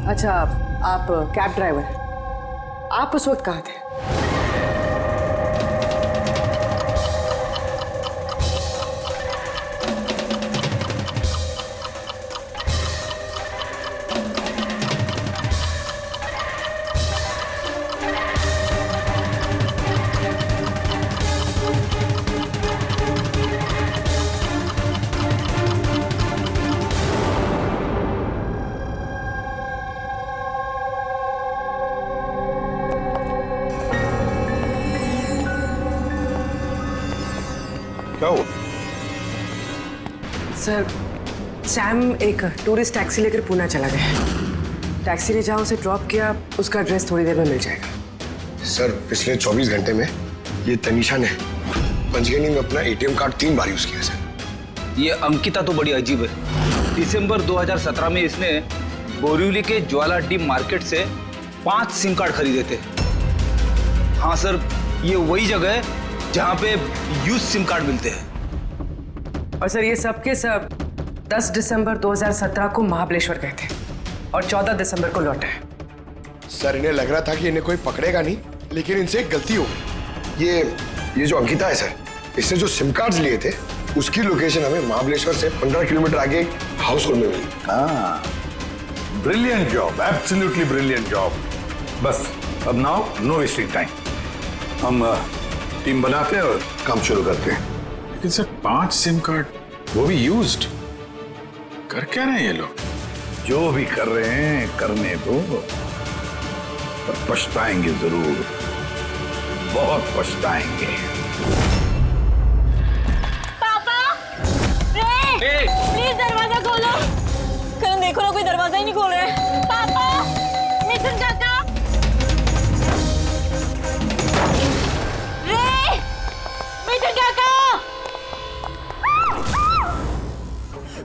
अच्छा, आप cab driver हैं। आप उस वक्त कहाँ थे? क्या हुआ? सर, सैम एक टूरिस्ट टैक्सी लेकर पूना चला गया। टैक्सी ने जहाँ उसे ड्रॉप किया उसका एड्रेस थोड़ी देर में मिल जाएगा। सर, पिछले 24 घंटे में ये तनीषा ने पंचगनी में अपना एटीएम कार्ड 3 बार यूज किया सर। ये अंकिता तो बड़ी अजीब है। दिसंबर 2017 में इसने बोरिवली के ज्वाला डी मार्केट से 5 सिम कार्ड खरीदे थे। हाँ सर, ये वही जगह है जहाँ पे यूज सिम कार्ड मिलते हैं। और सर, ये सब के सब 10 दिसंबर 2017 को महाबलेश्वर गए थे और 14 दिसंबर को लौटे। सर, इन्हें लग रहा था कि इन्हें कोई पकड़ेगा नहीं, लेकिन इनसे एक गलती हो गई। ये जो अंकिता है सर, इसने जो सिम कार्ड्स लिए थे उसकी लोकेशन हमें महाबलेश्वर से 15 किलोमीटर आगे एक हाउस होल्ड में मिली। हाँ, brilliant job, absolutely brilliant job. बस अब नाउ नो वेस्टिंग टाइम, हम टीम बनाते हैं और काम शुरू करते हैं। लेकिन सर 5 सिम कार्ड, वो भी यूज्ड, कर क्या रहे हैं ये लोग? जो भी कर रहे हैं करने दो, पर पछताएंगे जरूर, बहुत पछताएंगे। पापा, रे, प्लीज दरवाजा खोलो। करण देखो ना, कोई दरवाजा ही नहीं खोल रहा है। पापा, मिथुन काका, रे, मिथुन काका।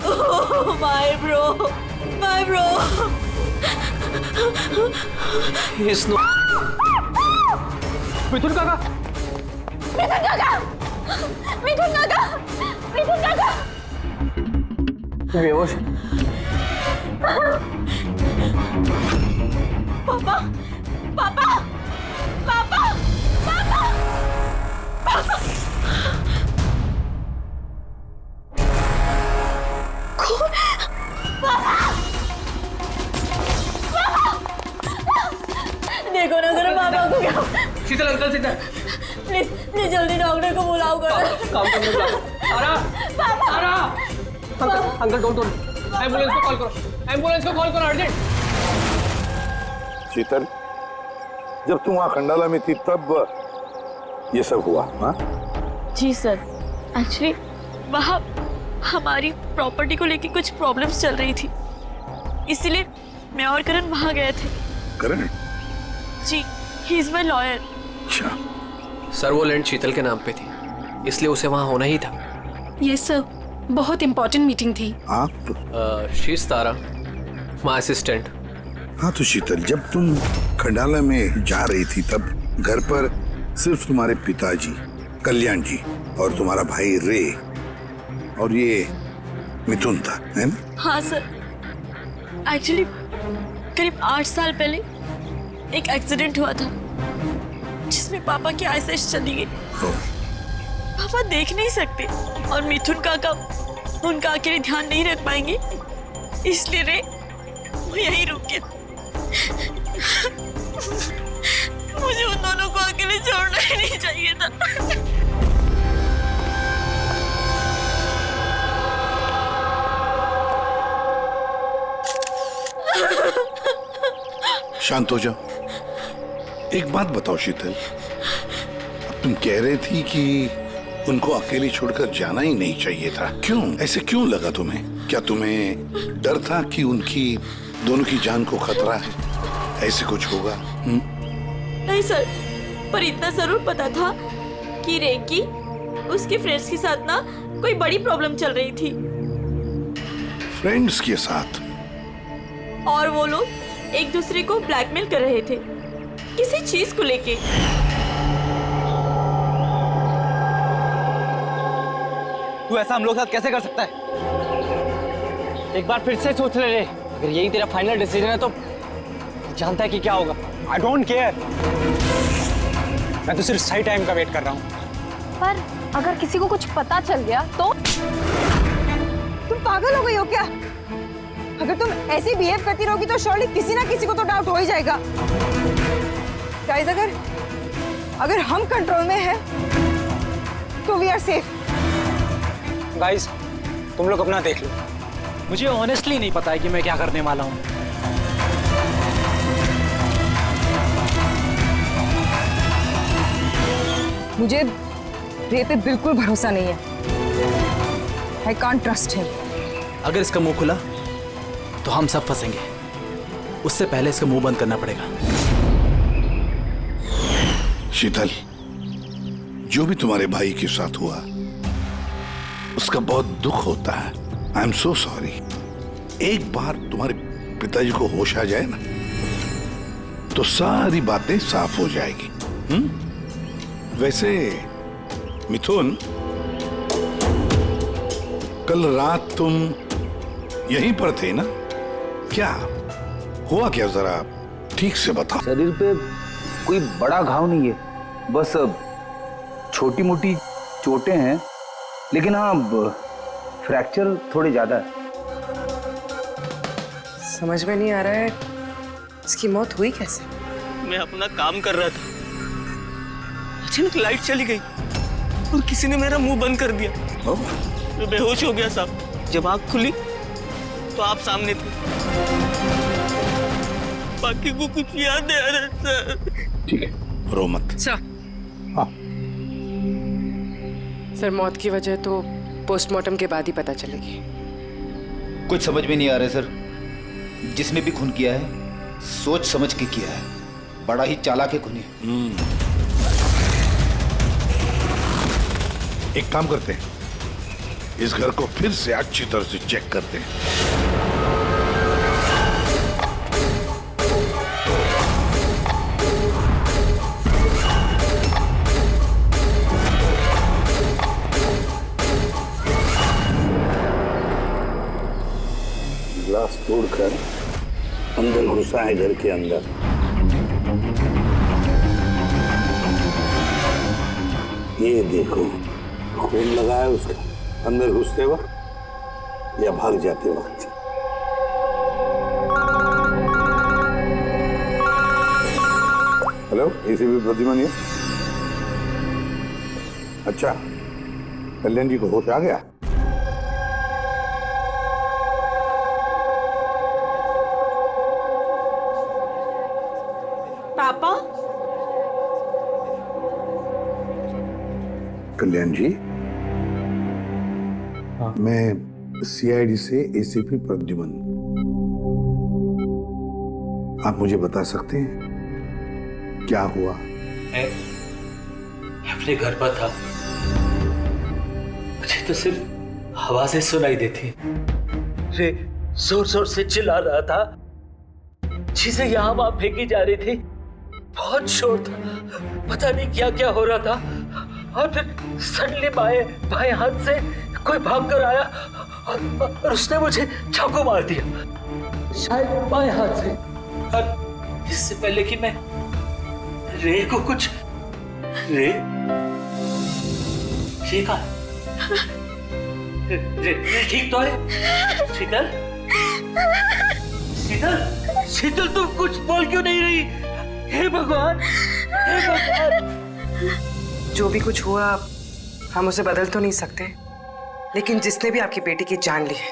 Oh my bro, my bro. Mithun काका, मिथुन काका, मिथुन काका, मिथुन काका। बेहोश। पापा, पापा, पापा, पापा, पापा। कौन? पापा, देखो ना जरा पापा को क्या। शीतल अंकल, शीतल प्लीज प्लीज जल्दी डॉक्टर को बुलाओ करो। काम करने बुलाओ। आरा, पापा, आरा, अंकल, अंकल डोंट एम्बुलेंस को कॉल करो, एम्बुलेंस को कॉल करो अर्जेंट। शीतल, जब तुम वहां खंडाला में थी तब ये सब हुआ? हाँ जी सर, एक्चुअली वहाँ हमारी प्रॉपर्टी को लेके कुछ प्रॉब्लम्स चल रही थी, इसीलिए मैं और करण वहाँ गए थे। करण? जी, ही इज माय लॉयर। अच्छा। सर, वो लैंड शीतल के नाम पे थी, इसलिए उसे वहाँ होना ही था। यस सर, बहुत इंपॉर्टेंट मीटिंग थी। आप? शीश तारा, माय असिस्टेंट। हाँ तो शीतल, जब तुम खंडाला में जा रही थी तब घर पर सिर्फ तुम्हारे पिताजी कल्याण जी और तुम्हारा भाई रे और ये मिथुन था, है ना? हाँ सर, एक्चुअली करीब 8 साल पहले एक एक्सीडेंट हुआ था जिसमें पापा की आईसाइट चली गई। पापा देख नहीं सकते और मिथुन काका उनका अकेले ध्यान नहीं रख पाएंगे, इसलिए रे वो यहीं रुक गया। मुझे उन दोनों को अकेले छोड़ना ही नहीं चाहिए था। शांत हो जाओ। एक बात बताओ शीतल, अब तुम कह रही थी कि उनको अकेले छोड़कर जाना ही नहीं चाहिए था, क्यों? ऐसे क्यों लगा तुम्हें? क्या तुम्हें डर था कि उनकी दोनों की जान को खतरा है, ऐसे कुछ होगा? नहीं सर, पर इतना जरूर पता था कि रे की उसके फ्रेंड्स के साथ ना कोई बड़ी प्रॉब्लम चल रही थी। फ्रेंड्स के साथ? और वो लोग एक दूसरे को ब्लैकमेल कर रहे थे किसी चीज को लेके। तू ऐसा हम लोग साथ कैसे कर सकता है? एक बार फिर से सोच ले रे, अगर यही तेरा फाइनल डिसीजन है तो जानता है कि क्या होगा। आई डोंट केयर, मैं तो सिर्फ सही टाइम का वेट कर रहा हूँ। पर अगर किसी को कुछ पता चल गया तो? तुम पागल हो गई हो क्या? अगर तुम ऐसे बिहेव करती रहोगी तो श्योरली किसी ना किसी को तो डाउट हो ही जाएगा। गाइस, अगर हम कंट्रोल में हैं तो वी आर सेफ। गाइस, तुम लोग अपना देख लो, मुझे ऑनेस्टली नहीं पता है कि मैं क्या करने वाला हूँ। मुझे रे पे बिल्कुल भरोसा नहीं है। I can't trust him. अगर इसका मुंह खुला तो हम सब फंसेंगे। उससे पहले इसका मुंह बंद करना पड़ेगा। शीतल, जो भी तुम्हारे भाई के साथ हुआ उसका बहुत दुख होता है। I am so sorry. एक बार तुम्हारे पिताजी को होश आ जाए ना तो सारी बातें साफ हो जाएगी। वैसे मिथुन, कल रात तुम यहीं पर थे ना? क्या हुआ, क्या जरा ठीक से बताओ। शरीर पे कोई बड़ा घाव नहीं है, बस छोटी मोटी चोटें हैं, लेकिन हाँ फ्रैक्चर थोड़े ज्यादा है। समझ में नहीं आ रहा है इसकी मौत हुई कैसे? मैं अपना काम कर रहा था, अचानक लाइट चली गई और किसी ने मेरा मुंह बंद कर दिया। मैं बेहोश हो गया साहब। जब आँख खुली तो आप सामने थे। बाकी को कुछ याद नहीं आ रहा सर। ठीक है, रो मत। सर, हाँ। सर, मौत की वजह तो पोस्टमार्टम के बाद ही पता चलेगी। कुछ समझ में नहीं आ रहा है सर। जिसने भी खून किया है सोच समझ के किया है। बड़ा ही चालाक है खूनी। एक काम करते हैं, इस घर को फिर से अच्छी तरह से चेक करते हैं। ग्लास तोड़कर अंदर घुसा है घर के अंदर। ये देखो, खून लगा है उसका अंदर घुसते वक्त या भाग जाते वक्त। हेलो, एसीपी प्रद्युमन ये। अच्छा, कल्याण जी को होश आ गया? पापा, कल्याण जी, मैं सीआईडी से एसीपी प्रद्युमन। आप मुझे बता सकते हैं क्या हुआ? मैं अपने घर पर था, मुझे तो सिर्फ आवाजें सुनाई देती। रे जोर जोर से चिल्ला रहा था, चीजें यहाँ वहां फेंकी जा रही थी, बहुत शोर था, पता नहीं क्या क्या हो रहा था। और फिर सडनली बाएं हाथ से कोई भागकर आया और उसने मुझे चाकू मार दिया, शायद बाएं हाथ से। और इससे पहले कि मैं रे को कुछ रे कहा? रे ठीक तो है? शीतल, शीतल, शीतल, तुम कुछ बोल क्यों नहीं रही? हे भगवान, हे भगवान। जो भी कुछ हुआ हम उसे बदल तो नहीं सकते, लेकिन जिसने भी आपकी बेटी की जान ली है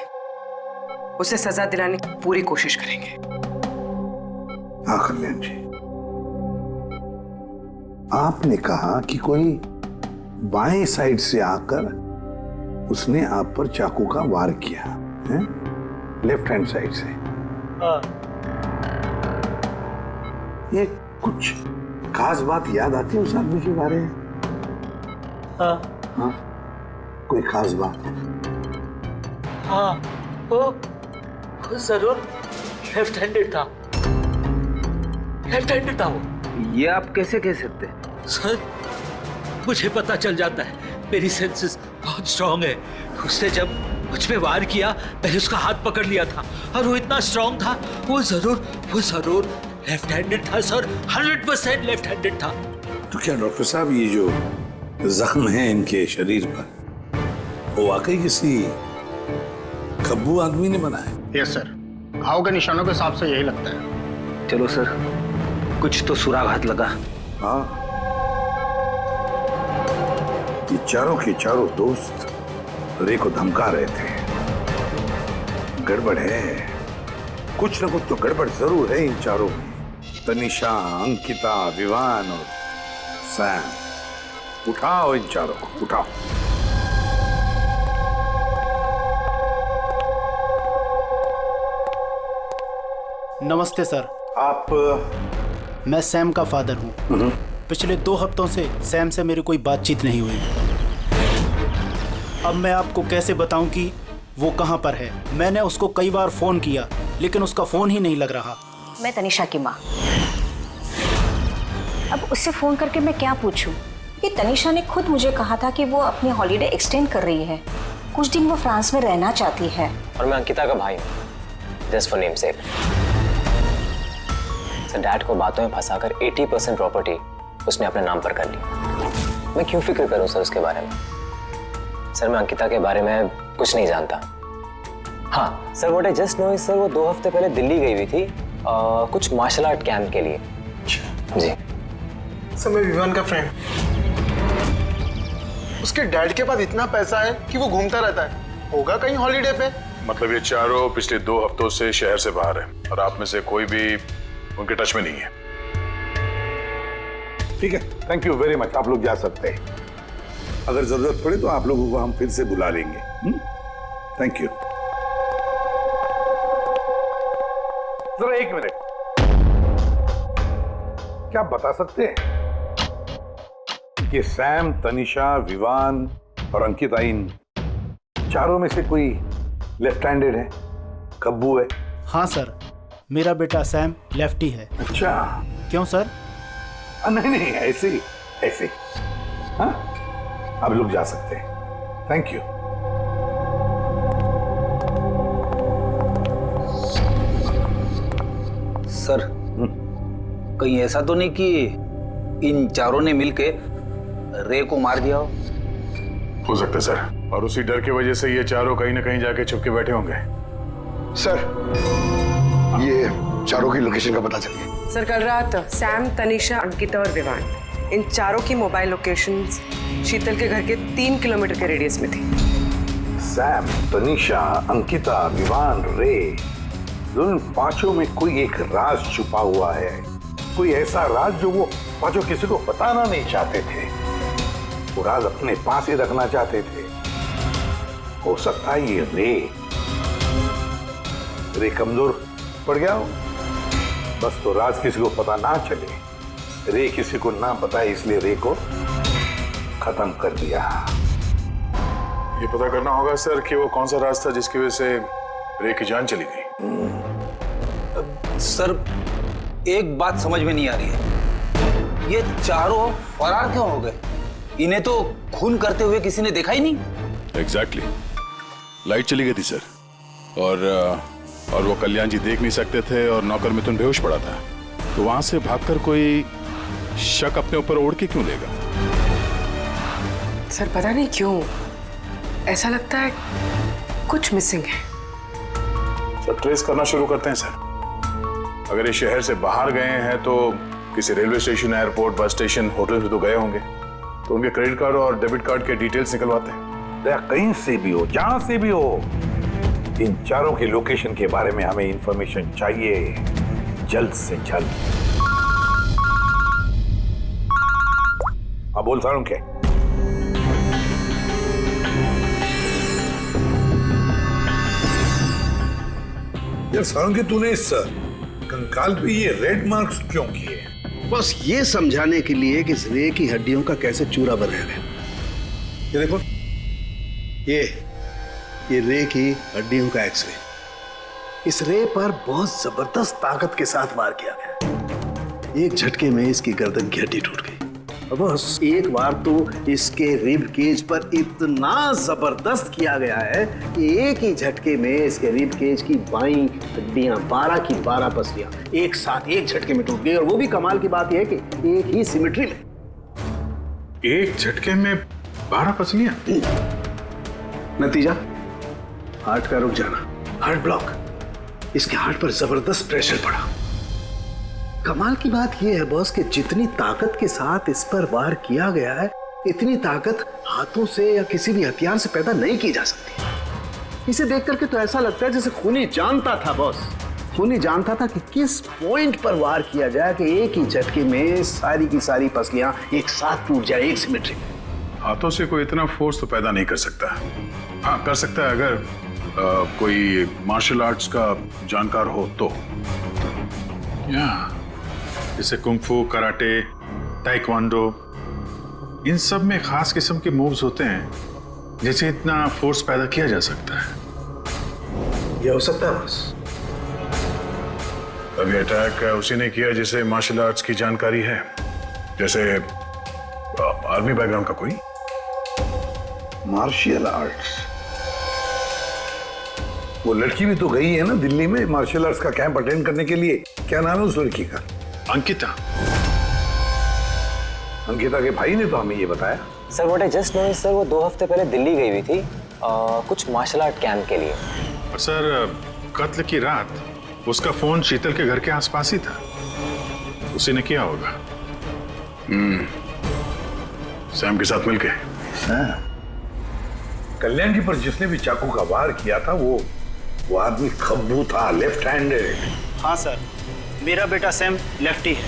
उसे सजा दिलाने की पूरी कोशिश करेंगे। हाँ कल्याण जी, आपने कहा कि कोई बाएं साइड से आकर उसने आप पर चाकू का वार किया है, लेफ्ट हैंड साइड से। हाँ। ये कुछ खास बात याद आती है उस आदमी के बारे में? हाँ। हाँ, कोई खास बात? हाँ, वो जरूर लेफ्ट हैंडेड था। लेफ्ट हैंडेड था वो। ये आप कैसे कह सकते हैं? सर, मुझे पता चल जाता है, मेरी सेंसेस बहुत स्ट्रांग है। उसने जब मुझ पे वार किया, मैंने उसका हाथ पकड़ लिया था और वो इतना स्ट्रांग था, वो जरूर लेफ्ट हैंडेड था सर, 100% लेफ्ट हैंडेड था। तो क्या डॉक्टर साहब ये जो जख्म है इनके शरीर पर वो वाकई किसी खब्बू आदमी ने बनाया? यस सर, घाव के निशानों के हिसाब से यही लगता है। चलो सर, कुछ तो सुराग लगा। हाँ, ये चारों के चारों दोस्त रे को धमका रहे थे। गड़बड़ है, कुछ न कुछ तो गड़बड़ जरूर है इन चारों में। तनिषा, अंकिता, विवान और सैम। उठाओ इन चारों को, उठाओ। नमस्ते सर। आप? मैं सैम का फादर हूँ। पिछले 2 हफ्तों से सैम से मेरी कोई बातचीत नहीं हुई। अब मैं आपको कैसे बताऊं कि वो कहाँ पर है। मैंने उसको कई बार फोन किया लेकिन उसका फोन ही नहीं लग रहा। मैं तनिषा की माँ। अब उससे फोन करके मैं क्या पूछूं? कि तनिषा ने खुद मुझे कहा था कि वो अपनी हॉलीडे एक्सटेंड कर रही है, कुछ दिन वो फ्रांस में रहना चाहती है। और मैं अंकिता का भाई हूँ, just for name sec. Sir, dad को बातों में फंसाकर 80% प्रॉपर्टी उसने अपने नाम पर कर ली। मैं क्यों फिक्र करूँ सर उसके बारे में? सर, मैं अंकिता के बारे में कुछ नहीं जानता। हाँ sir, what I just know is sir, वो 2 हफ्ते पहले दिल्ली गई हुई थी कुछ मार्शल आर्ट कैंप के लिए। जी सर, मैं विवान का फ्रेंड। उसके डैड के पास इतना पैसा है कि वो घूमता रहता है। होगा कहीं हॉलीडे पे। मतलब ये चारों पिछले 2 हफ्तों से शहर से बाहर है और आप में से कोई भी उनके टच में नहीं है। ठीक है, थैंक यू वेरी मच। आप लोग जा सकते हैं। अगर जरूरत पड़े तो आप लोगों को हम फिर से बुला लेंगे। Thank you. जरा 1 मिनट, क्या आप बता सकते हैं कि सैम, तनिषा, विवान और अंकिता, इन चारों में से कोई लेफ्ट हैंडेड है, कब्बू है? हाँ सर, मेरा बेटा सैम लेफ्टी है। अच्छा। क्यों सर? नहीं नहीं, ऐसे ही, ऐसे ही। हाँ, आप लोग जा सकते हैं। Thank you. सर, कहीं ऐसा तो नहीं कि इन चारों ने मिलके रे को मार दिया हो सकता है सर, और उसी डर की वजह से ये चारों कहीं ना कहीं जाके छुप के बैठे होंगे। सर, ये चारों की लोकेशन का पता चल गया। सर, कल रात सैम, तनिषा, अंकिता और विवान, इन चारों की मोबाइल लोकेशंस शीतल के घर के 3 किलोमीटर के रेडियस में थी। सैम, तनिषा, अंकिता, विवान, रे, उन पांचों में कोई एक राज छुपा हुआ है। कोई ऐसा राज जो वो पांचों किसी को बताना नहीं चाहते थे। वो राज अपने पास ही रखना चाहते थे। हो सकता है ये रे कमजोर पड़ गया हो, बस तो राज किसी को पता ना चले। रे किसी को ना बताए, इसलिए रे को खत्म कर दिया। ये पता करना होगा सर कि वो कौन सा राज था जिसकी वजह से रे की जान चली गई। सर, एक बात समझ में नहीं आ रही है, ये चारों फरार क्यों हो गए? इन्हें तो खून करते हुए किसी ने देखा ही नहीं। एग्जैक्टली, लाइट चली गई थी सर, और वो कल्याण जी देख नहीं सकते थे और नौकर मिथुन बेहोश पड़ा था, तो वहां से भागकर कोई शक अपने ऊपर ओढ़ के क्यों लेगा? सर, पता नहीं क्यों ऐसा लगता है कुछ मिसिंग है। सर, ट्रेस करना शुरू करते हैं सर। अगर ये शहर से बाहर गए हैं तो किसी railway station, airport, bus station, hotel से तो गए होंगे, तो उनके क्रेडिट कार्ड और डेबिट कार्ड के डिटेल्स निकलवाते हैं। कहीं से भी हो, जहां से भी हो, इन चारों के लोकेशन के बारे में हमें इंफॉर्मेशन चाहिए, जल्द से जल्द। हाँ, बोल सारुण के। यार सारुण के, तूने इस कंकाल पे ये रेड मार्क्स क्यों किए? बस ये समझाने के लिए कि इस रे की हड्डियों का कैसे चूरा बना है। ये देखो, ये रे की हड्डियों का एक्सरे। इस रे पर बहुत जबरदस्त ताकत के साथ वार किया गया। एक झटके में इसकी गर्दन की हड्डी टूट गई। बस एक बार तो इसके रिब केज पर इतना जबरदस्त किया गया है कि एक ही झटके में इसके रिब केज की बाईं हड्डियां 12 की 12 पसलियां एक साथ एक झटके में टूट गई। और वो भी कमाल की बात यह है कि एक ही सिमेट्री में। एक झटके में 12 पसलियां। नतीजा हार्ट का रुक जाना, हार्ट ब्लॉक। इसके हार्ट पर जबरदस्त प्रेशर पड़ा। कमाल की बात यह है बॉस कि जितनी ताकत के साथ इस पर वार किया गया है, इतनी ताकत हाथों से या किसी भी हथियार से पैदा नहीं की जा सकती। इसे देख करके तो ऐसा लगता है जैसे खूनी जानता था बॉस, खूनी जानता था कि किस पॉइंट पर वार किया जाए कि एक ही झटके में सारी की सारी पसलियां एक साथ टूट जाए एक सिमेट्री में। हाथों से कोई इतना फोर्स तो पैदा नहीं कर सकता। हाँ, कर सकता है अगर कोई मार्शल आर्ट्स का जानकार हो तो। जैसे कुंग-फू, कराटे, ताइक्वांडो, इन सब में खास किस्म के मूव्स होते हैं जिससे इतना फोर्स पैदा किया जा सकता है। ये हो सकता है बॉस। अभी अटैक उसी ने किया जिसे मार्शल आर्ट्स की जानकारी है, जैसे आर्मी बैकग्राउंड का कोई। मार्शल आर्ट्स, वो लड़की भी तो गई है ना दिल्ली में मार्शल आर्ट्स का कैंप अटेंड करने के लिए। क्या नाम है उस लड़की का? अंकिता। अंकिता के भाई ने तो हमें ये बताया। Sir what I just know sir, वो 2 हफ्ते पहले दिल्ली गई हुई थी कुछ मार्शल आर्ट कैंप के लिए। और सर कत्ल की रात उसका फोन शीतल के घर के आसपास ही था, उसी ने किया होगा। सैम के साथ मिलके। कल्याण जी पर जिसने भी चाकू का वार किया था वो आदमी खब्बू था, लेफ्ट हैंडेड। हाँ सर, मेरा बेटा सैम लेफ्टी है।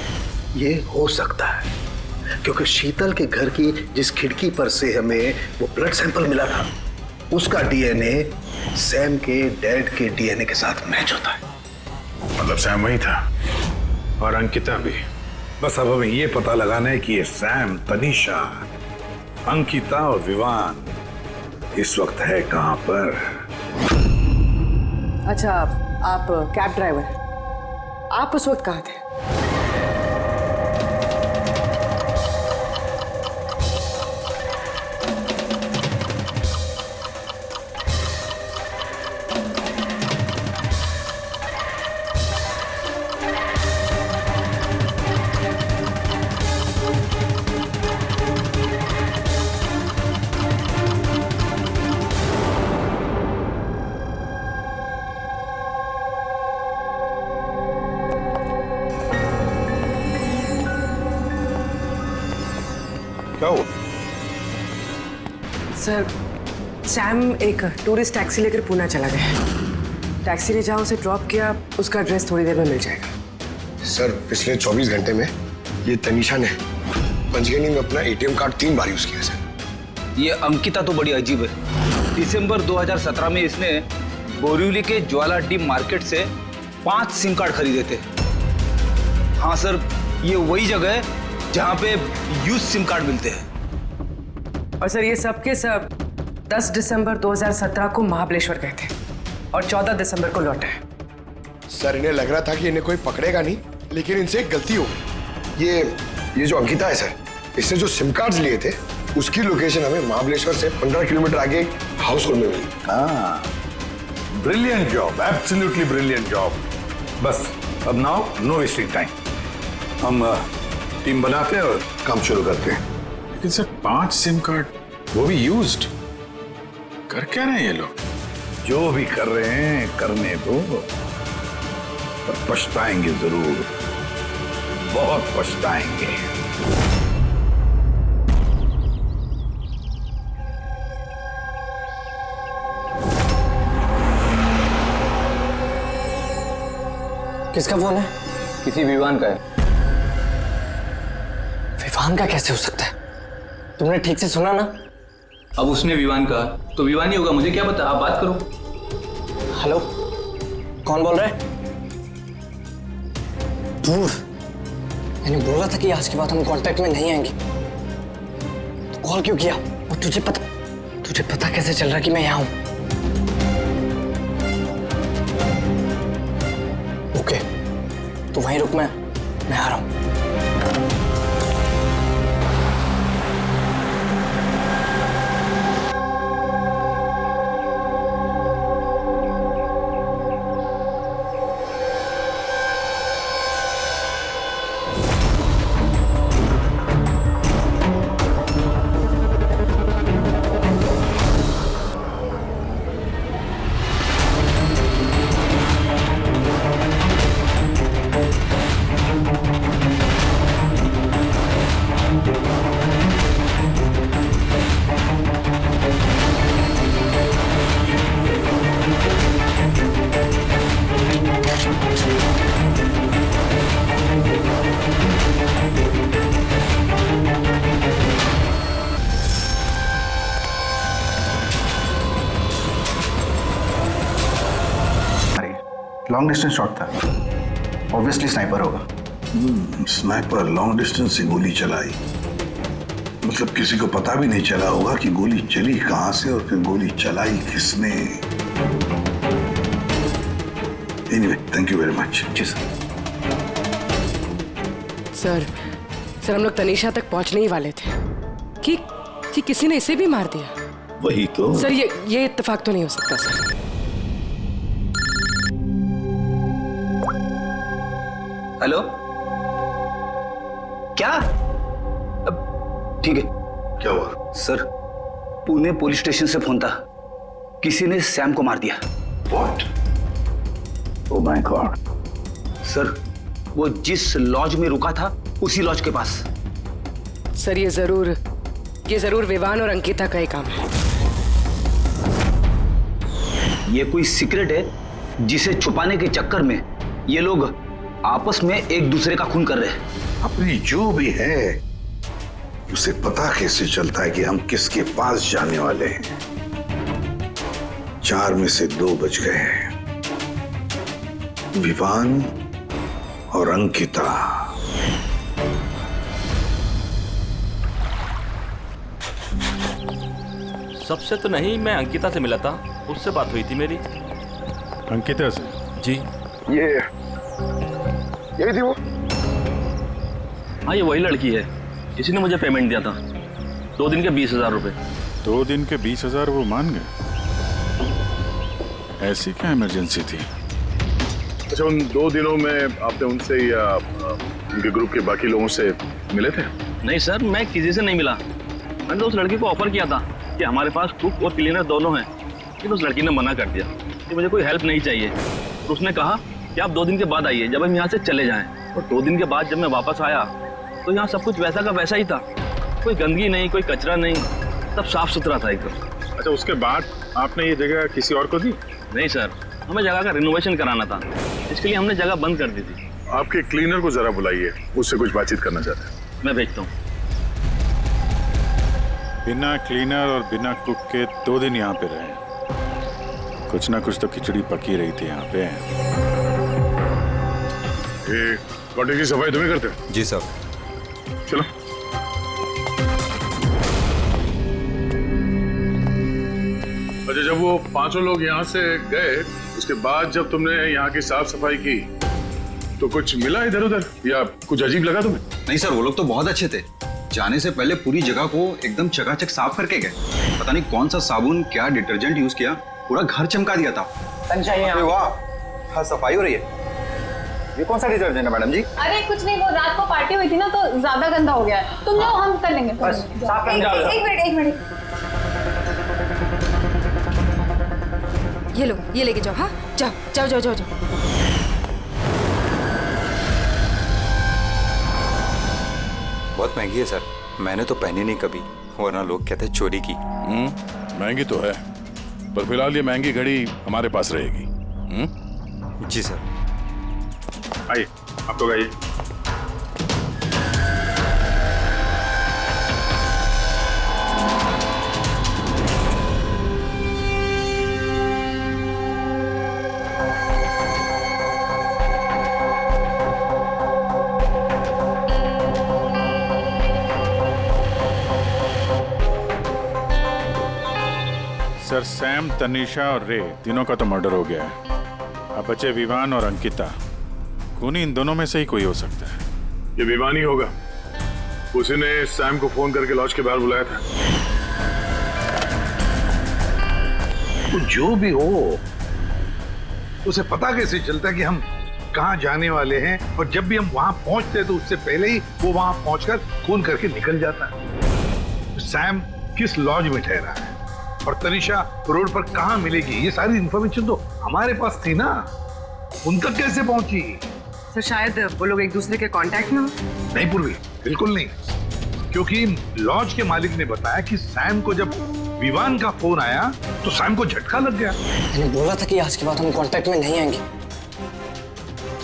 ये हो सकता है क्योंकि शीतल के घर की जिस खिड़की पर से हमें वो ब्लड सैंपल मिला था, उसका डीएनए सैम के डैड के डीएनए के साथ मैच होता है। मतलब सैम वही था और अंकिता भी। बस अब हमें ये पता लगाना है कि ये सैम, तनीषा, अंकिता और विवान इस वक्त है कहां पर। अच्छा, आप कैब ड्राइवर, आप उस वक्त कहाँ थे? क्या हुआ? सर, सैम एक टूरिस्ट टैक्सी लेकर पूना चला गया। टैक्सी ने जहाँ उसे ड्रॉप किया, उसका एड्रेस थोड़ी देर में मिल जाएगा। सर, पिछले 24 घंटे में ये तनीषा ने पंचगनी में अपना एटीएम कार्ड 3 बार यूज किया सर। ये अंकिता तो बड़ी अजीब है। दिसंबर 2017 में इसने बोरिवली के ज्वाला डी मार्केट से 5 सिम कार्ड खरीदे थे। हाँ सर, ये वही जगह है जहाँ पे यूज सिम कार्ड मिलते हैं। और सर, ये सब के सब 10 दिसंबर 2017 को महाबलेश्वर गए थे और 14 दिसंबर को लौटे। सर, इन्हें लग रहा था कि इन्हें कोई पकड़ेगा नहीं, लेकिन इनसे एक गलती हो गई। ये जो अंकिता है सर, इसने जो सिम कार्ड्स लिए थे उसकी लोकेशन हमें महाबलेश्वर से 15 किलोमीटर आगे हाउस होल्ड में मिली। हाँ, brilliant job, absolutely brilliant job. बस अब नाउ नो वेस्टिंग टाइम, हम टीम बनाते हैं और काम शुरू करते हैं। लेकिन सर 5 सिम कार्ड, वो भी यूज्ड, कर क्या रहे हैं ये लोग? जो भी कर रहे हैं करने दो, पर पछताएंगे जरूर, बहुत पछताएंगे। किसका फोन है? किसी विवान का है। विवान का कैसे हो सकता है? तुमने ठीक से सुना ना? अब उसने विवान कहा तो विवान ही होगा, मुझे क्या पता, आप बात करो। हेलो, कौन बोल रहा है? दूर, मैंने बोला था कि आज के बाद हम कांटेक्ट में नहीं आएंगे, तो कॉल क्यों किया? और तुझे पता कैसे चल रहा कि मैं यहाँ हूं? ओके, तो वहीं रुक, मैं आ रहा हूं। लॉन्ग डिस्टेंस शॉट था, ऑब्वियसली स्नाइपर होगा। स्नाइपर लॉन्ग डिस्टेंस से गोली चलाई, मतलब किसी को पता भी नहीं चला होगा कि गोली चली कहां से और फिर गोली चलाई किसने। Anyway, thank you very much. जी सर। सर हम लोग तनीषा तक पहुंचने ही वाले थे कि किसी ने इसे भी मार दिया। वही तो सर, ये इत्तेफाक तो नहीं हो सकता सर। हेलो, क्या? ठीक है। क्या हुआ? सर, पुणे पुलिस स्टेशन से फोन था, किसी ने सैम को मार दिया। What? Oh my God! Sir, वो जिस लॉज में रुका था उसी लॉज के पास। सर, ये जरूर विवान और अंकिता का ही काम है। ये कोई सीक्रेट है जिसे छुपाने के चक्कर में ये लोग आपस में एक दूसरे का खून कर रहे हैं। अपनी जो भी है उसे पता कैसे चलता है कि हम किसके पास जाने वाले हैं? 4 में से 2 बज गए हैं, विवान और अंकिता। सबसे तो नहीं, मैं अंकिता से मिला था, उससे बात हुई थी मेरी। अंकिता से? जी। यही थी वो? हाँ, ये वही लड़की है, इसी ने मुझे पेमेंट दिया था, 2 दिन के 20,000 रुपए। 2 दिन के 20,000 वो मान गए? ऐसी क्या इमरजेंसी थी? अच्छा, उन 2 दिनों में आपने उनसे या उनके ग्रुप के बाकी लोगों से मिले थे? नहीं सर, मैं किसी से नहीं मिला। मैंने तो उस लड़की को ऑफर किया था कि हमारे पास कुक और क्लीनर दोनों हैं, लेकिन उस लड़की ने मना कर दिया कि मुझे कोई हेल्प नहीं चाहिए। तो उसने कहा कि आप 2 दिन के बाद आइए, जब हम यहाँ से चले जाएं। और 2 दिन के बाद जब मैं वापस आया तो यहाँ सब कुछ वैसा का वैसा ही था, कोई गंदगी नहीं, कोई कचरा नहीं, सब साफ सुथरा था एकदम। अच्छा, उसके बाद आपने ये जगह किसी और को दी? नहीं सर, हमें जगह का रिनोवेशन कराना था, इसके लिए हमने जगह बंद कर दी थी। आपके क्लीनर को जरा बुलाइए, उससे कुछ बातचीत करना चाहते हैं। मैं भेजता हूँ। बिना क्लीनर और बिना कुक के 2 दिन यहाँ पे रहे, कुछ ना कुछ तो खिचड़ी पकी रही थी यहाँ पे। ये कॉटेज की सफाई तुम्हें करते हो? जी सर। चलो। अच्छा, जब वो 5 लोग यहाँ से गए, उसके बाद जब तुमने यहाँ की साफ सफाई की तो कुछ मिला इधर उधर या कुछ अजीब लगा तुम्हें? नहीं सर, वो लोग तो बहुत अच्छे थे, जाने से पहले पूरी जगह को एकदम चकाचक साफ करके गए। पता नहीं कौन सा साबुन, क्या डिटर्जेंट यूज किया, पूरा घर चमका दिया था। वाह, हाँ, सफाई हो रही है। ये कौन सा डिटर्जेंट है मैडम जी? अरे कुछ नहीं, वो रात को पार्टी हुई थी ना तो ज्यादा गंदा हो गया है। तुम जाओ, हम कर लेंगे। एक मिनट। ये लो, ये लेके जाओ। हाँ, जाओ। बहुत महंगी है सर, मैंने तो पहनी नहीं कभी, वरना लोग कहते हैं चोरी की। महंगी तो है, पर फिलहाल ये महंगी घड़ी हमारे पास रहेगी। जी सर। आइए, आप लोग आइए। सर, सैम, तनीषा और रे तीनों का तो मर्डर हो गया है। अब बचे विवान और अंकिता। खूनी इन दोनों में से ही कोई हो सकता है। ये विवान ही होगा, उसी ने सैम को फोन करके लॉज के बाहर बुलाया था। तो जो भी हो, उसे पता कैसे चलता कि हम कहाँ जाने वाले हैं, और जब भी हम वहां पहुंचते तो उससे पहले ही वो वहां पहुंचकर फोन करके निकल जाता है। सैम किस लॉज में ठहरा है और तनीषा रोड पर कहाँ मिलेगी, ये सारी इंफॉर्मेशन तो हमारे पास थी ना, उन तक कैसे पहुंची? सर, शायद वो लोग एक दूसरे के कांटेक्ट में हो। नहीं पूर्वी, बिल्कुल नहीं, क्योंकि लॉज के मालिक ने बताया कि सैम को जब विवान का फोन आया तो सैम को झटका लग गया। मैंने बोला था कि आज के बाद हम कांटेक्ट में नहीं आएंगे,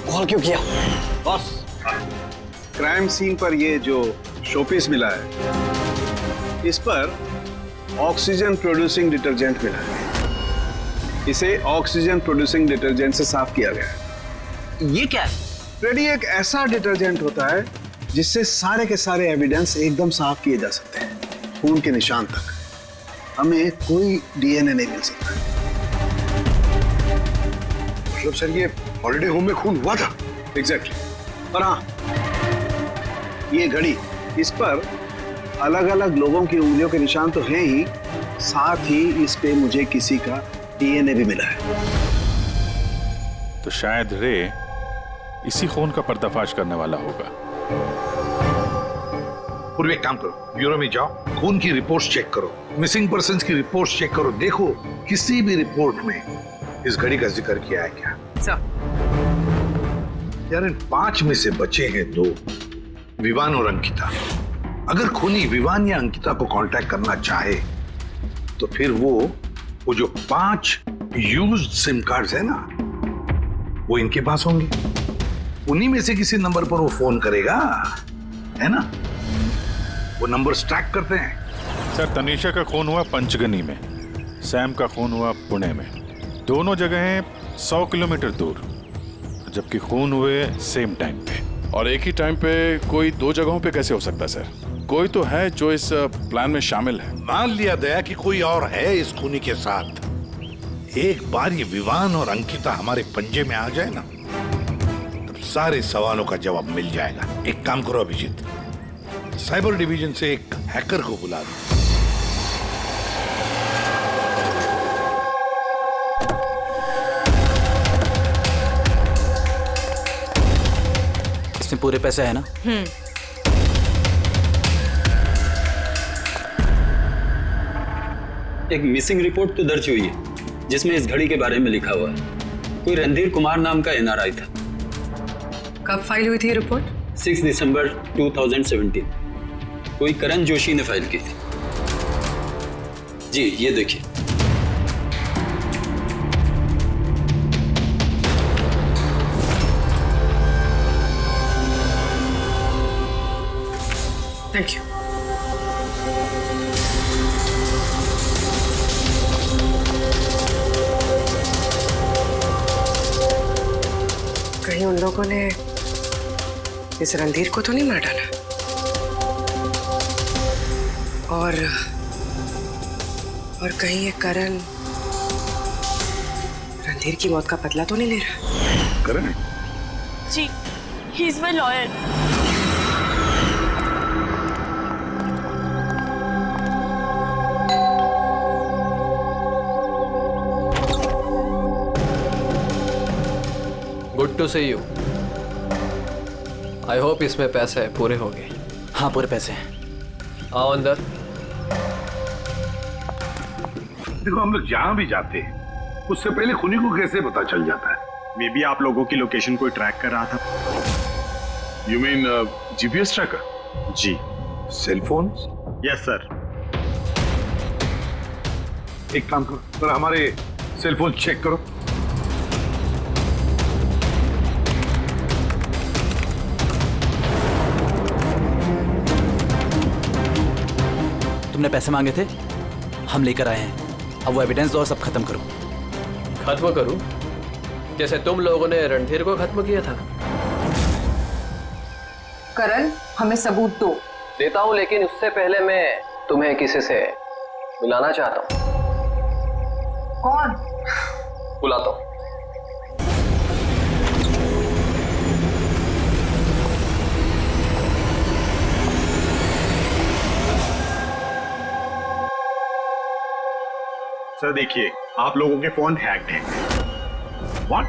कॉल क्यों किया? बॉस, क्राइम सीन पर ये जो शोपीस मिला है, इस पर ऑक्सीजन प्रोड्यूसिंग डिटर्जेंट मिला है। इसे ऑक्सीजन प्रोड्यूसिंग डिटर्जेंट से साफ किया गया है। ये क्या है? रेडी एक ऐसा डिटर्जेंट होता है जिससे सारे के सारे एविडेंस एकदम साफ किए जा सकते हैं, खून के निशान तक। हमें कोई डीएनए नहीं मिल सकता। मतलब सर ये हॉलिडे होम में खून हुआ था? एग्जैक्टली। और हाँ, ये घड़ी, इस पर अलग अलग लोगों की उंगलियों के निशान तो हैं ही, साथ ही इस पे मुझे किसी का डीएनए भी मिला है। तो शायद रे इसी खून का पर्दाफाश करने वाला होगा। पूर्व एक काम करो, ब्यूरो में जाओ, खून की रिपोर्ट्स चेक करो, मिसिंग पर्सन्स की रिपोर्ट्स चेक करो, देखो किसी भी रिपोर्ट में इस घड़ी का जिक्र किया है क्या। यार इन 5 में से बचे हैं 2, विवान और अंकिता। अगर खूनी विवान या अंकिता को कांटेक्ट करना चाहे तो फिर वो जो 5 यूज्ड सिम कार्ड्स है ना, वो इनके पास होंगे। उन्हीं में से किसी नंबर पर वो फोन करेगा, है ना? वो नंबर ट्रैक करते हैं। सर तनीषा का खून हुआ पंचगनी में, सैम का खून हुआ पुणे में। दोनों जगहें 100 किलोमीटर दूर, जबकि खून हुए सेम टाइम पे। और एक ही टाइम पे कोई 2 जगहों पे कैसे हो सकता है सर? कोई तो है जो इस प्लान में शामिल है। मान लिया दया कि कोई और है इस खूनी के साथ। एक बार ये विवान और अंकिता हमारे पंजे में आ जाए ना, तब सारे सवालों का जवाब मिल जाएगा। एक काम करो अभिजीत, साइबर डिवीजन से एक हैकर को बुला दो। इसमें पूरे पैसे है ना? एक मिसिंग रिपोर्ट तो दर्ज हुई है जिसमें इस घड़ी के बारे में लिखा हुआ है। कोई रणधीर कुमार नाम का एनआरआई था। कब फाइल हुई थी ये रिपोर्ट? 6 दिसंबर 2017। कोई करण जोशी ने फाइल की थी। जी ये देखिए। Thank you. कहीं उन लोगों ने इस रणधीर को तो नहीं मार डाला? और कहीं ये करण रणधीर की मौत का बदला तो नहीं ले रहा? करण? जी, he is my lawyer. Good to see you. I hope इसमें पैसे पूरे होंगे। हाँ पूरे पैसे हैं। आओ अंदर। देखो हम लोग जहां भी जाते हैं उससे पहले खूनी को कैसे पता चल जाता है? मे बी आप लोगों की लोकेशन कोई ट्रैक कर रहा था। You mean GPS tracker? जी। Cell phone? Yes sir. एक काम करो, पर हमारे सेल फोन चेक करो। तुमने पैसे मांगे थे, हम लेकर आए हैं। अब वो एविडेंस दो और सब खत्म करो। खत्म करूं? जैसे तुम लोगों ने रणधीर को खत्म किया था। करण, हमें सबूत दो। देता हूं, लेकिन उससे पहले मैं तुम्हें किसी से मिलाना चाहता हूं। कौन? बुलाता हूं। सर देखिए, आप लोगों के फोन हैक्ड हैं। व्हाट?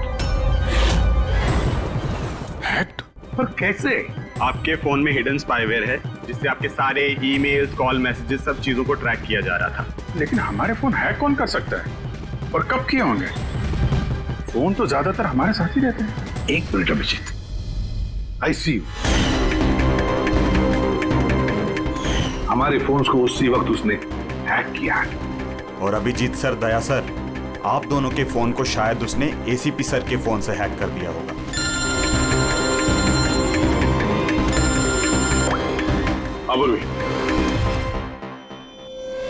हैक्ड? पर कैसे? आपके फोन में हिडन स्पाईवेयर है जिससे आपके सारे ईमेल्स, कॉल, मैसेजेस, सब चीजों को ट्रैक किया जा रहा था। लेकिन हमारे फोन हैक कौन कर सकता है? और कब किए होंगे? फोन तो ज्यादातर हमारे साथ ही रहते हैं। एक minute Abhijeet, I see you. हमारे फोन्स को उसी वक्त उसने हैक किया है। और अभिजीत सर, दया सर, आप दोनों के फोन को शायद उसने एसीपी सर के फोन से हैक कर दिया होगा।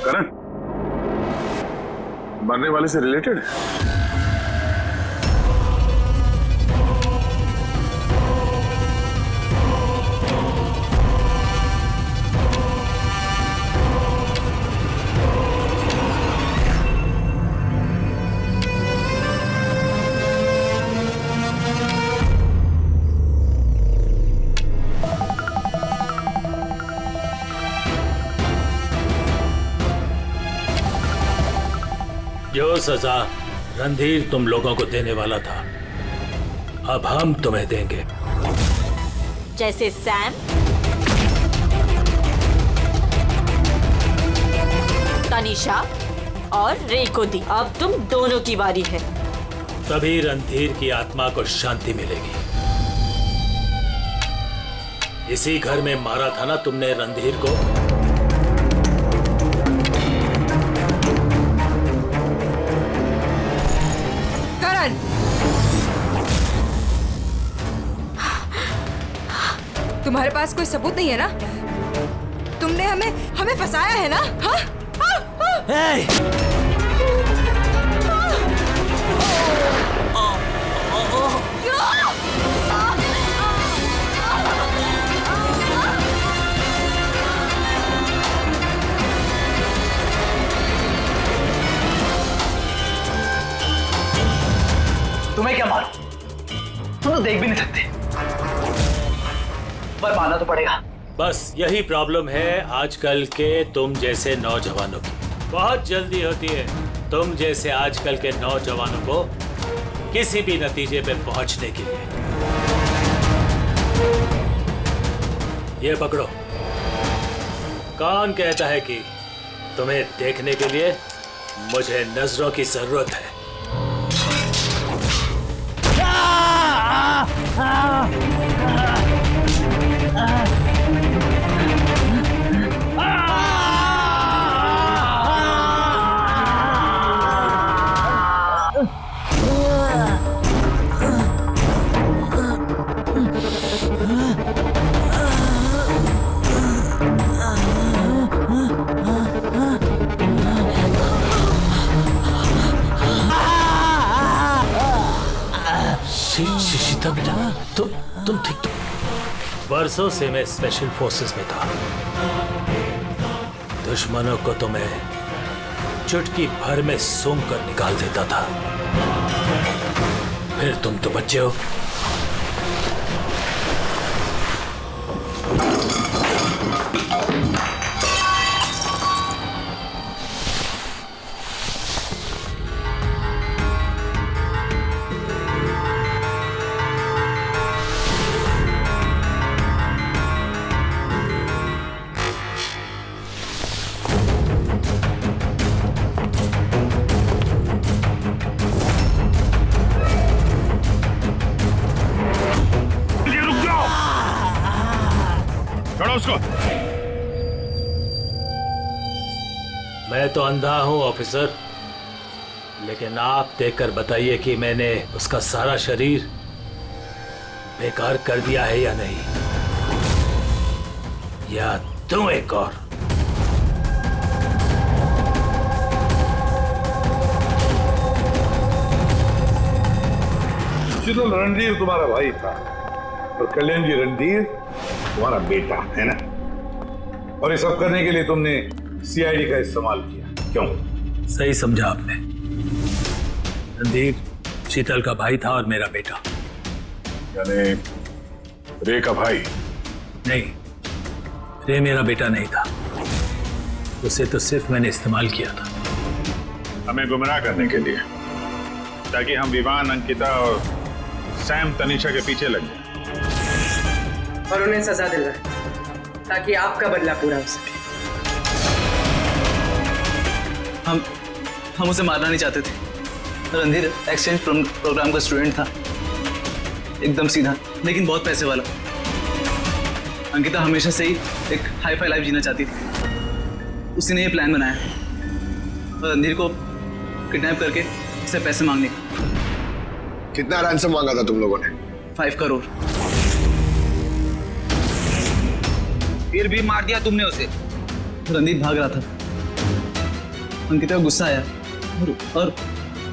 करण मरने वाले से रिलेटेड है? जो सजा रणधीर तुम लोगों को देने वाला था, अब हम तुम्हें देंगे। जैसे सैम, तनिषा और रे को दी। अब तुम दोनों की बारी है। तभी रणधीर की आत्मा को शांति मिलेगी। इसी घर में मारा था ना तुमने रणधीर को? करण, तुम्हारे पास कोई सबूत नहीं है ना? तुमने हमें फंसाया है ना? हाँ? तुम्हें क्या मालूम? तुम तो देख भी नहीं सकते, पर मानना तो पड़ेगा। बस यही प्रॉब्लम है आजकल के तुम जैसे नौजवानों की। बहुत जल्दी होती है तुम जैसे आजकल के नौजवानों को किसी भी नतीजे पे पहुंचने के लिए। ये पकड़ो। कौन कहता है कि तुम्हें देखने के लिए मुझे नजरों की जरूरत है? शीतल बेटा, तुम ठीक तो? बरसों से मैं स्पेशल फोर्सेस में था। दुश्मनों को तो मैं चुटकी भर में सूंघ कर निकाल देता था। फिर तुम तो बच्चे हो। उसको। मैं तो अंधा हूं ऑफिसर, लेकिन आप देखकर बताइए कि मैंने उसका सारा शरीर बेकार कर दिया है या नहीं, या तुम एक और? शीतल, रणधीर तुम्हारा भाई था और कल्याण जी रणधीर तुम्हारा बेटा है ना? और ये सब करने के लिए तुमने सीआईडी का इस्तेमाल किया, क्यों? सही समझा आपने। रणधीर शीतल का भाई था और मेरा बेटा। यानी रे का भाई? नहीं, रे मेरा बेटा नहीं था। उसे तो सिर्फ मैंने इस्तेमाल किया था हमें गुमराह करने के लिए, ताकि हम विवान, अंकिता और सैम तनिषा के पीछे लग जाए और उन्हें सजा दिलवाए, ताकि आपका बदला पूरा हो सके। हम उसे मारना नहीं चाहते थे। रणधीर एक्सचेंज प्रोग्राम का स्टूडेंट था, एकदम सीधा लेकिन बहुत पैसे वाला। अंकिता हमेशा से ही एक हाई फाई लाइफ जीना चाहती थी। उसी ने ये प्लान बनाया और रणधीर को किडनैप करके उससे पैसे मांगने का। कितना रैंसम मांगा था तुम लोगों ने? 5 करोड़। फिर भी मार दिया तुमने उसे। रणधीर भाग रहा था, अंकिता को गुस्सा आया और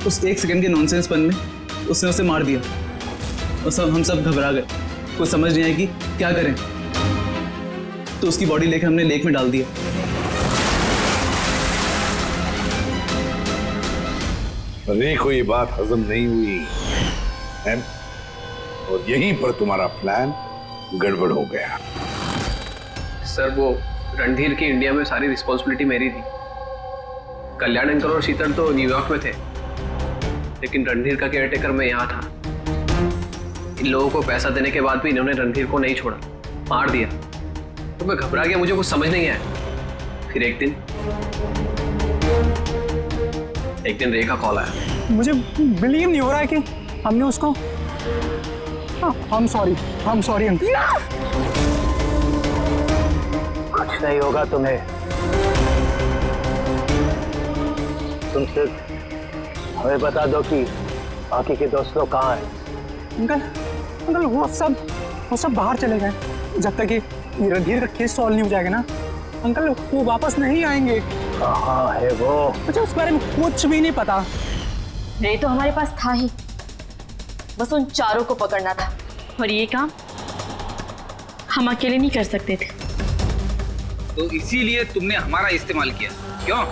उस 1 सेकंड के नॉनसेंसपन में उसने उसे मार दिया। और हम सब घबरा गए, कुछ समझ नहीं आई कि क्या करें। तो उसकी बॉडी लेकर हमने लेक में डाल दिया। रे को ये बात हजम नहीं हुई है और यहीं पर तुम्हारा प्लान गड़बड़ हो गया। सर, वो रणधीर की इंडिया में सारी रिस्पॉन्सिबिलिटी मेरी थी। कल्याण अंकल और शीतल तो न्यूयॉर्क में थे, लेकिन रणधीर का केयरटेकर मैं यहाँ था। इन लोगों को पैसा देने के बाद भी इन्होंने रणधीर को नहीं छोड़ा, मार दिया। तो मैं घबरा गया, मुझे कुछ समझ नहीं आया। फिर एक दिन रे का कॉल आया। मुझे बिलीव नहीं हो रहा है कि हमने उसको I'm sorry अंकल। कुछ नहीं होगा तुम्हें। तुम सिर्फ हमें बता दो कि बाकी के दोस्त लोग कहाँ हैं। अंकल वो सब बाहर चले गए। जब तक ये रणधीर का केस सॉल्व नहीं हो जाएगा ना अंकल, वो वापस नहीं आएंगे। कहाँ है वो? मुझे उस बारे में कुछ भी नहीं पता। रे तो हमारे पास था ही, बस उन चारों को पकड़ना था। और ये काम हम अकेले नहीं कर सकते थे। तो इसीलिए तुमने हमारा इस्तेमाल किया, क्यों?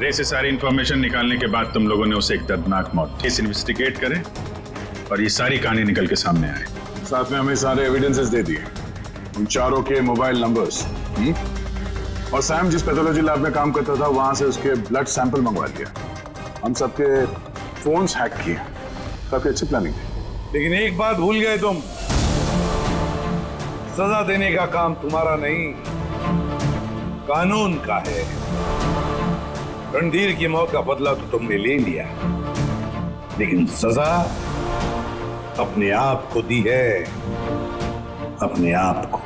रे से सारी इंफॉर्मेशन निकालने के बाद तुम लोगों ने उसे एक दर्दनाक मौत केस इन्वेस्टिगेट करे और ये सारी कहानी निकल के सामने आए। साथ में हमें सारे एविडेंसेस दे दिए, उन चारों के मोबाइल नंबर्स, और सैम जिस पैथोलॉजी लैब में काम करता था वहां से उसके ब्लड सैंपल मंगवा लिया। हम सबके फोन्स हैक किए। काफी अच्छी प्लानिंग थी। लेकिन एक बात भूल गए तुम, सजा देने का काम तुम्हारा नहीं, कानून का है। रणधीर की मौत का बदला तो तुमने ले लिया, लेकिन सजा अपने आप को दी है, अपने आप को।